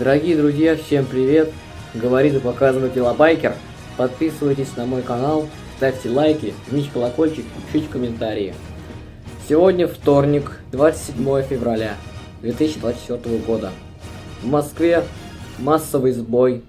Дорогие друзья, всем привет! Говорит и показывает Велобайкер. Подписывайтесь на мой канал, ставьте лайки, жмите колокольчик, пишите комментарии. Сегодня вторник, 27 февраля 2024 года. В Москве массовый сбой.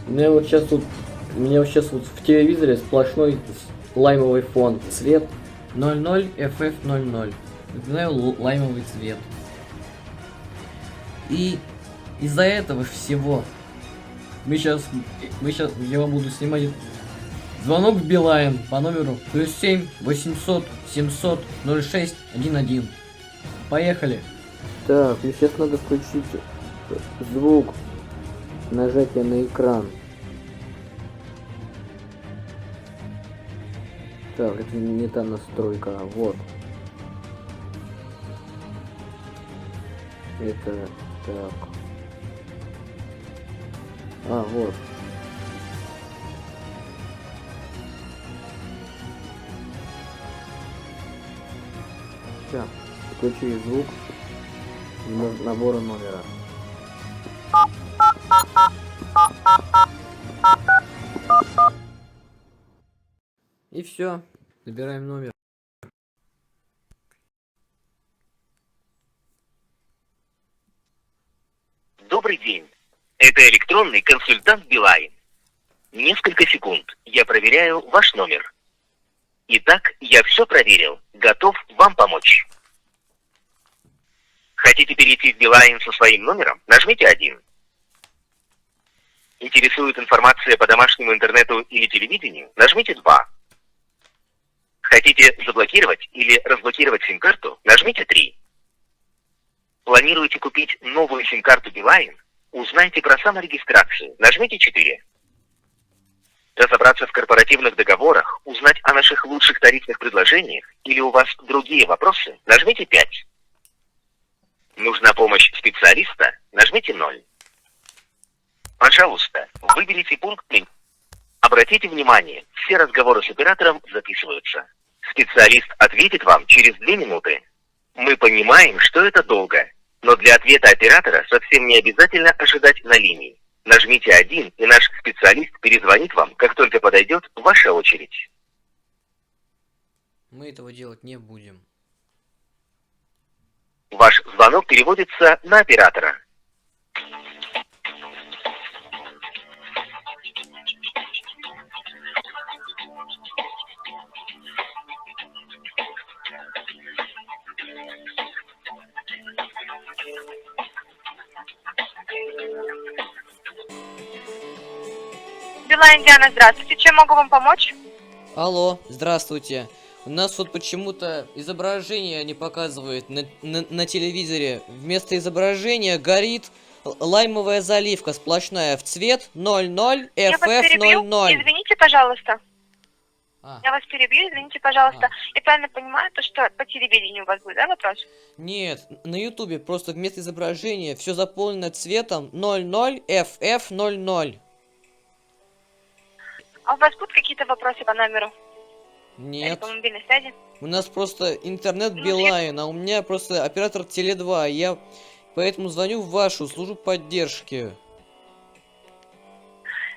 У меня вот сейчас в телевизоре сплошной лаймовый фон. Цвет 00 FF00. Знаю, лаймовый цвет. И из-за этого всего я вам буду снимать звонок в Билайн по номеру +7 800 700 06 11. Поехали. Так, мне сейчас надо включить звук нажатия на экран. Так, это не та настройка, а вот. Это так. А, вот. Сейчас, включи звук набора номера. И все, набираем номер. Добрый день. Это электронный консультант Билайн. Несколько секунд. Я проверяю ваш номер. Итак, я все проверил. Готов вам помочь. Хотите перейти в Билайн со своим номером? Нажмите 1. Интересует информация по домашнему интернету или телевидению? Нажмите 2. Хотите заблокировать или разблокировать сим-карту? Нажмите 3. Планируете купить новую сим-карту Билайн? Узнайте про саморегистрацию. Нажмите 4. Разобраться в корпоративных договорах, узнать о наших лучших тарифных предложениях или у вас другие вопросы? Нажмите 5. Нужна помощь специалиста? Нажмите 0. Пожалуйста, выберите пункт. Обратите внимание, все разговоры с оператором записываются. Специалист ответит вам через 2 минуты. Мы понимаем, что это долго, но для ответа оператора совсем не обязательно ожидать на линии. Нажмите 1, и наш специалист перезвонит вам, как только подойдет ваша очередь. Мы этого делать не будем. Ваш звонок переводится на оператора. Билайн, Диана, здравствуйте. Чем могу вам помочь? Алло, здравствуйте. У нас вот почему-то изображение не показывает на телевизоре. Вместо изображения горит лаймовая заливка сплошная в цвет 00 Я вас перебью. FF00. Извините, пожалуйста. А, Я вас перебью, извините, пожалуйста. А. Я правильно понимаю, то, что по телевидению у вас будет, да, вопрос? нет, на ютубе просто вместо изображения все заполнено цветом 00 FF00. А у вас будут какие-то вопросы по номеру? Или Нет. по мобильной связи? У нас просто интернет Ну, Билайн, а у меня просто оператор Теле2. Я поэтому звоню в вашу службу поддержки.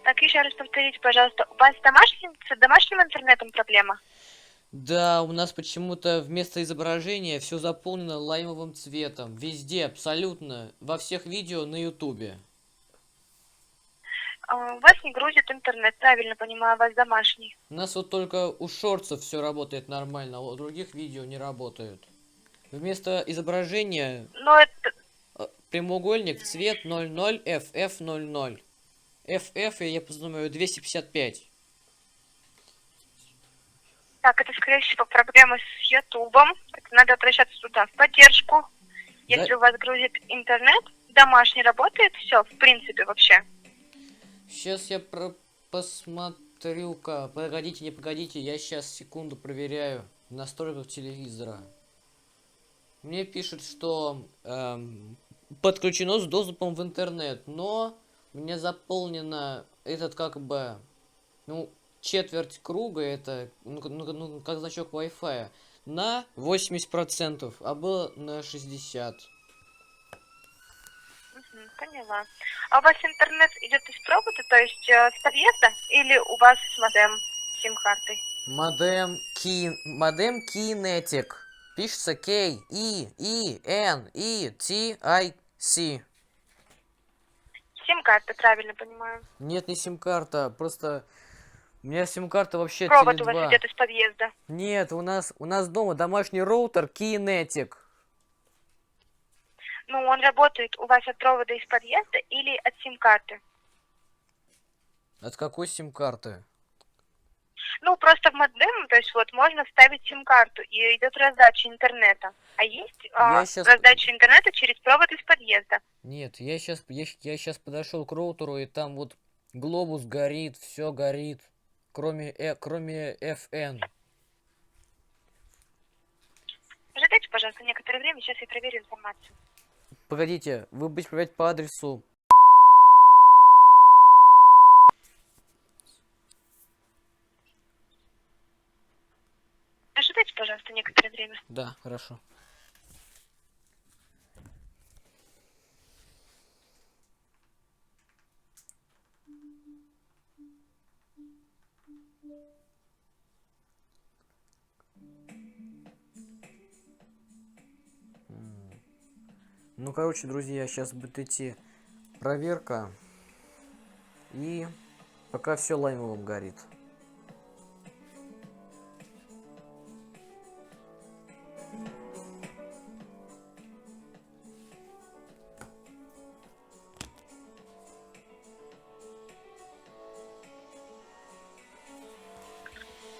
Так, еще раз повторите, пожалуйста. У вас с домашним интернетом проблема? Да, у нас почему-то вместо изображения все заполнено лаймовым цветом. Везде, абсолютно. Во всех видео на ютубе. У вас не грузит интернет, правильно понимаю, у вас домашний. У нас вот только у шортсов все работает нормально, а у других видео не работают. Вместо изображения Но это... прямоугольник цвет 00 FF00. FF, я думаю, 255. Так, это, скорее всего, проблемы с Ютубом. Это надо обращаться туда, в поддержку. Если Да. у вас грузит интернет, домашний работает, все, в принципе, вообще. Сейчас я посмотрю-ка. Погодите, не погодите, я сейчас секунду проверяю в настройках телевизора. Мне пишут, что подключено с доступом в интернет, но у меня заполнено этот как бы, ну, четверть круга, это, как значок Wi-Fi, на 80%, а было на 60%. Поняла. А у вас интернет идет из провода, то есть с подъезда, или у вас с модем сим-картой? Модем Kinetic. Пишется K-E-E-N-E-T-I-C. Сим-карта, правильно понимаю. Нет, не сим-карта, просто у меня сим-карта вообще Провод у вас Теле2. идет из подъезда. Нет, у нас дома домашний роутер Kinetic. Ну, он работает у вас от провода из подъезда или от сим-карты? От какой сим-карты? Ну, просто в модем, то есть вот можно вставить сим-карту, и идет раздача интернета. А есть Я щас- раздача интернета через провод из подъезда. Нет, я сейчас подошел к роутеру, и там вот глобус горит, все горит, кроме FN. Ожидайте, пожалуйста, некоторое время, сейчас я проверю информацию. Погодите, вы будете проверять по адресу. Ожидайте, пожалуйста, некоторое время. Да, хорошо. Ну, короче, друзья, сейчас будет идти проверка. И пока все лаймовым горит.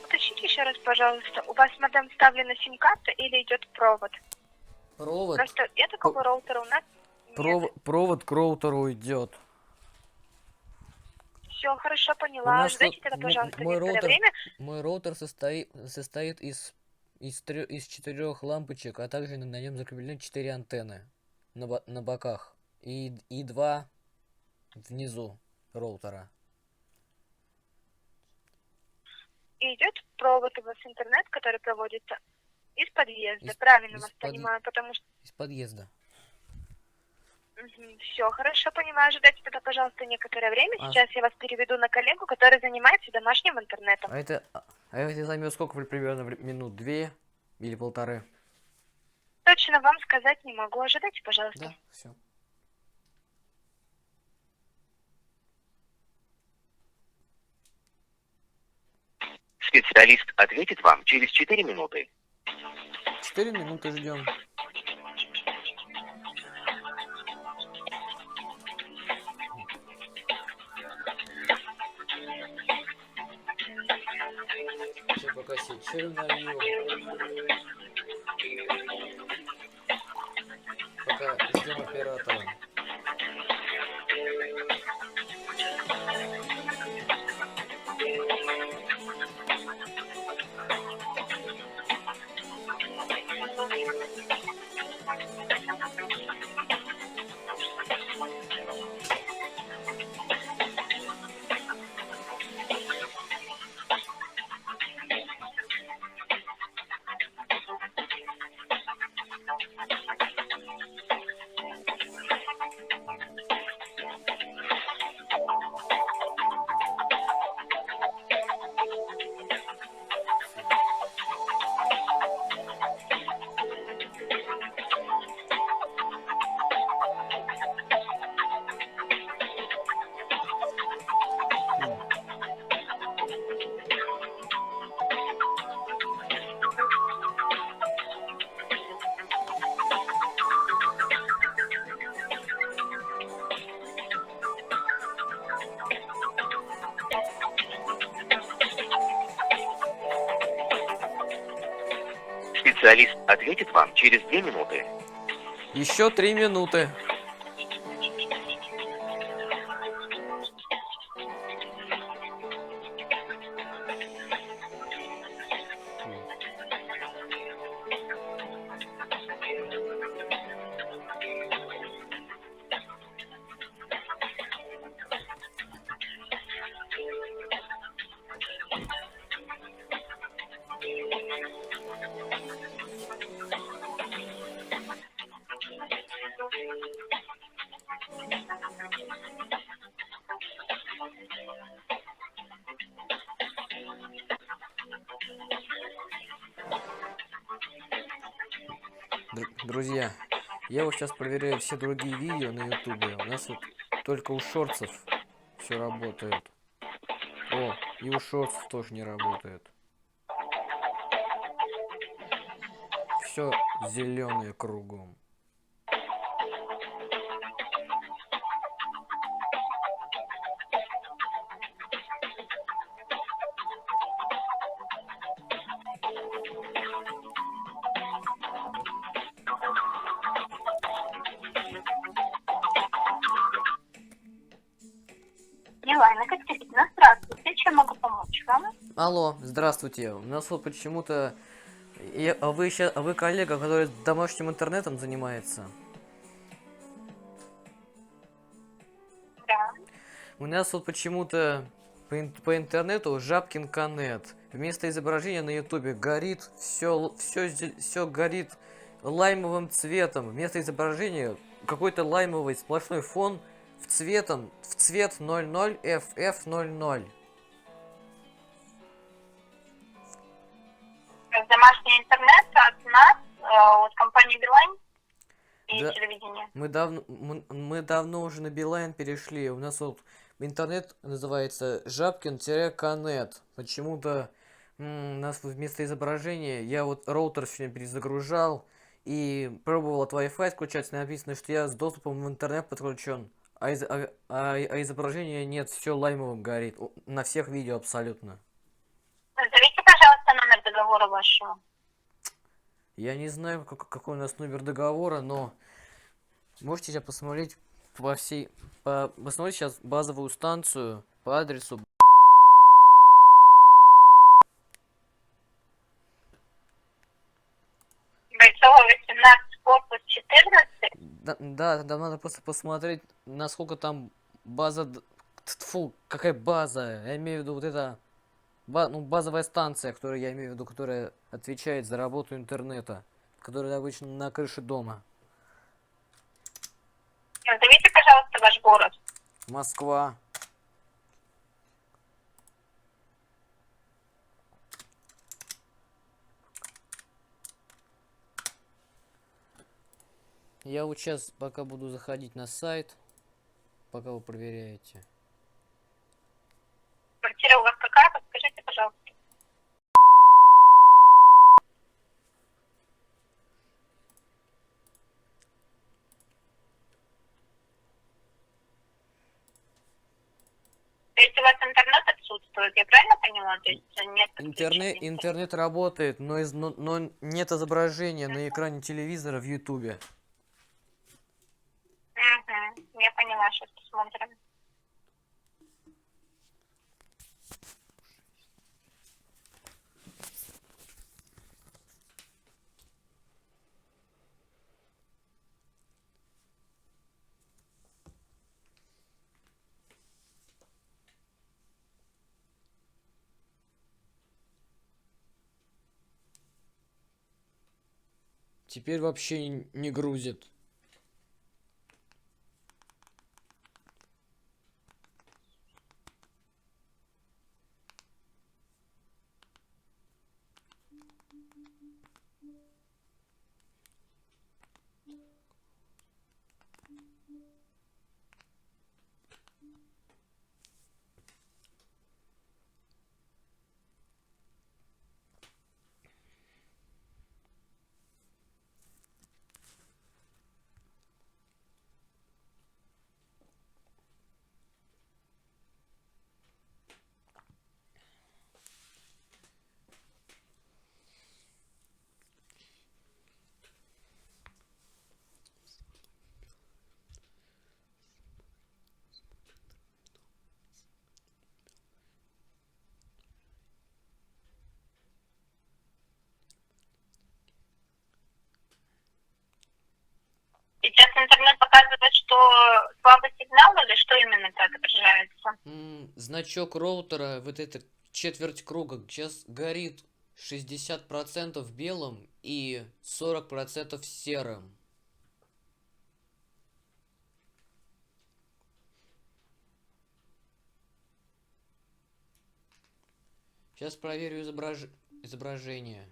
Уточните еще раз, пожалуйста, у вас модем вставлена сим-карта или идет провод? Провод, Просто я такого роутера у нас нет. провод к роутеру идет. Все, хорошо, У поняла. нас Ожидайте тут тогда, пожалуйста, мой некоторое роутер, время. мой роутер состоит из 4 лампочек, а также на нем закреплены 4 антенны на боках и 2 внизу роутера. И идет провод у вас интернет, который проводится из подъезда. Правильно вас понимаю, потому что... Из подъезда. Все, хорошо, понимаю. Ожидайте тогда, пожалуйста, некоторое время. А- Сейчас я вас переведу на коллегу, который занимается домашним интернетом. А это займет сколько примерно минут? 2 или 1,5? Точно вам сказать не могу. Ожидайте, пожалуйста. Да, все. Специалист ответит вам через 4 минуты. 4 минуты ждем. Сейчас пока чай налью. Пока ждем оператора. Специалист ответит вам через 2 минуты. Еще 3 минуты. Друзья, я вот сейчас проверяю все другие видео на ютубе. У нас вот только у шортсов все работает. О, и у шортсов тоже не работает. Все зеленое кругом. Милана Катерина, здравствуйте. Чем могу помочь вам? Алло, здравствуйте. У нас вот почему-то... А вы коллега, который домашним интернетом занимается? Да. У нас вот почему-то по интернету Жабкин Коннект. Вместо изображения на ютубе горит все горит лаймовым цветом. Вместо изображения какой-то лаймовый сплошной фон в цвет 00 FF00. Домашний интернет от нас, от компании Билайн и Да. телевидения. Мы давно уже на Билайн перешли. У нас вот интернет называется Жабкин-Коннект. Почему-то у нас вместо изображения я вот роутер сегодня перезагружал и пробовал от Wi-Fi включать. Написано, что я с доступом в интернет подключен. А изображения нет, все лаймовым горит. На всех видео абсолютно. Назовите, пожалуйста, номер договора вашего. Я не знаю, какой у нас номер договора, но можете сейчас посмотреть посмотреть сейчас базовую станцию по адресу. Бойцова 18, корпус 14. Да, надо просто посмотреть, насколько там Тьфу, какая база? Я имею в виду вот это... базовая станция, которую я имею в виду, которая отвечает за работу интернета, которая обычно на крыше дома. Назовите, пожалуйста, ваш город. Москва. Я вот сейчас пока буду заходить на сайт, пока вы проверяете. Квартира у вас какая? Подскажите, пожалуйста. То есть у вас интернет отсутствует, я правильно поняла? То есть нет подключения? Интернет работает, но нет изображения на экране телевизора в ютубе. Угу, я поняла, сейчас посмотрим. Теперь вообще не грузит. Сейчас интернет показывает, что слабый сигнал или что именно так отражается? Значок роутера, вот эта четверть круга, сейчас горит 60% белым и 40% серым. Сейчас проверю изображение.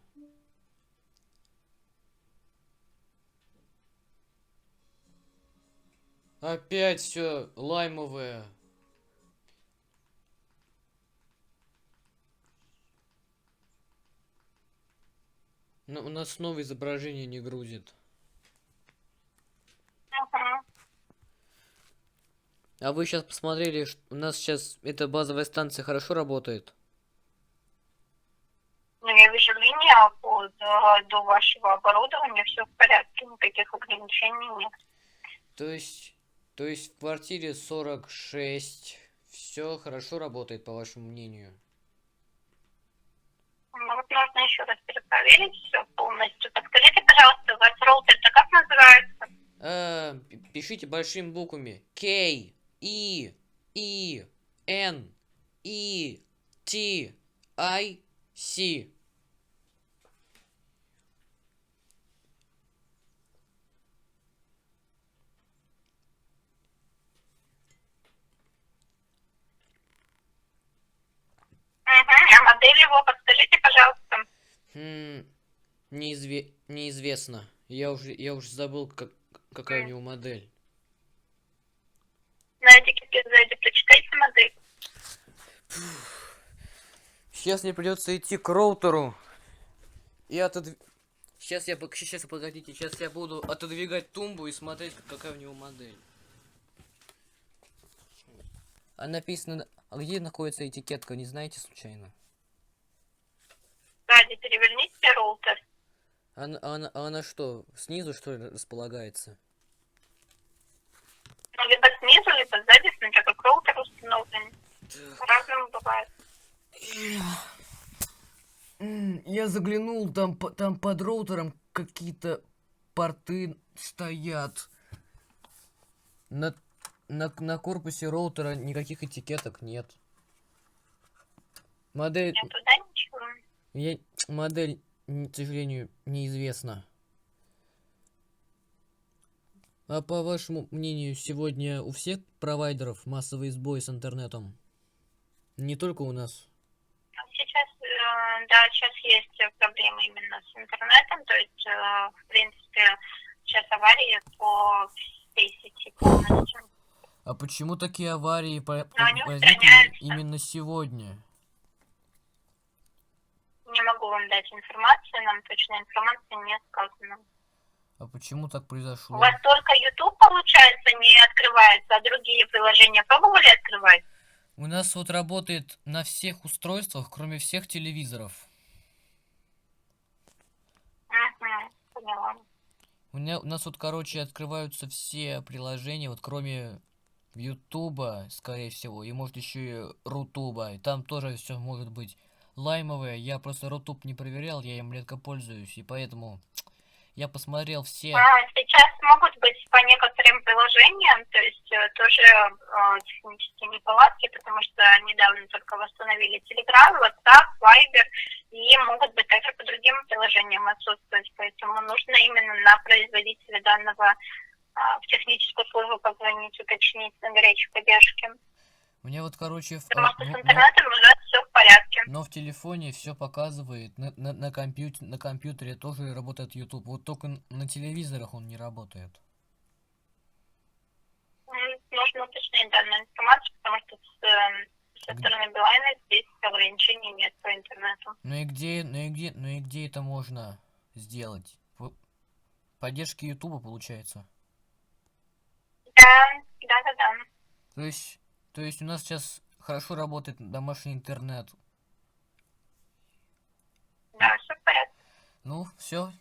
Опять все лаймовое. У нас снова изображение не грузит. Мгм. А вы сейчас посмотрели, у нас сейчас эта базовая станция хорошо работает? Ну, я вижу линия до вашего оборудования, все в порядке, никаких ограничений нет. То есть в квартире 46 все хорошо работает, по вашему мнению? Ну, вот нужно еще раз перепроверить все полностью. Подскажите, пожалуйста, у вас роутер-то как называется? Пишите большими буквами. K, E, E, N, E, T, I, C. А модель его подскажите, пожалуйста. Неизвестно. Я уже забыл, какая у него модель. На этикетке сзади прочитайте модель. Сейчас мне придется идти к роутеру и Сейчас погодите, сейчас я буду отодвигать тумбу и смотреть, какая у него модель. А написано, а где находится этикетка, не знаете случайно? Сзади переверните роутер. Она что, снизу что ли располагается? Ну, либо снизу, либо сзади, смотря как роутер установлен. По-разному бывает. Я заглянул, там под роутером какие-то порты стоят. На корпусе роутера никаких этикеток нет. Модель... Нет туда ничего. Модель, к сожалению, неизвестна. А по вашему мнению, сегодня у всех провайдеров массовый сбой с интернетом? Не только у нас? Сейчас, да, сейчас есть проблемы именно с интернетом, то есть, в принципе, сейчас аварии по всей сети полностью. А почему такие аварии они возникли устраняются. именно сегодня? Не могу вам дать информацию, нам точной информации не сказано. А почему так У произошло? вас только YouTube, получается, не открывается, а другие приложения пробовали открывать? У нас вот работает на всех устройствах, кроме всех телевизоров. Поняла. У нас вот, короче, открываются все приложения, вот кроме Ютуба, скорее всего, и может еще и Рутуба. И там тоже все может быть лаймовое. Я просто Рутуб не проверял, я им редко пользуюсь, и поэтому я посмотрел все. Сейчас могут быть по некоторым приложениям, то есть тоже технические неполадки, потому что недавно только восстановили Telegram, WhatsApp, Viber, и могут быть также по другим приложениям отсутствовать, поэтому нужно именно на производителя данного в техническую службу позвонить, уточнить на горячей поддержке. Мне вот, короче... Потому что с интернетом уже все в порядке. Но в телефоне все показывает, на компьютере тоже работает YouTube, вот только на телевизорах он не работает. Нужно уточнить данную информацию, потому что со стороны Билайна здесь ограничений нет по интернету. Ну и где это можно сделать? Поддержки Ютуба, получается? Да. То есть у нас сейчас хорошо работает домашний интернет. Да, все в порядке. Ну, все,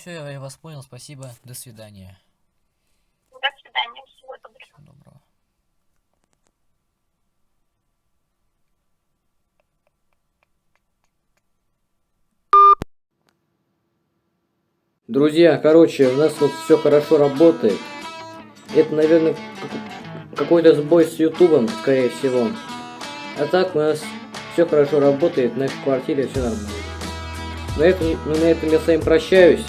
я вас понял, спасибо, до свидания. До свидания, всего доброго. Всего доброго. Друзья, короче, у нас вот все хорошо работает. Это, наверное, какой-то сбой с Ютубом, скорее всего. А так у нас все хорошо работает, в нашей квартире все нормально. На этом я с вами прощаюсь.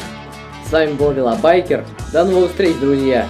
С вами был Велобайкер. До новых встреч, друзья!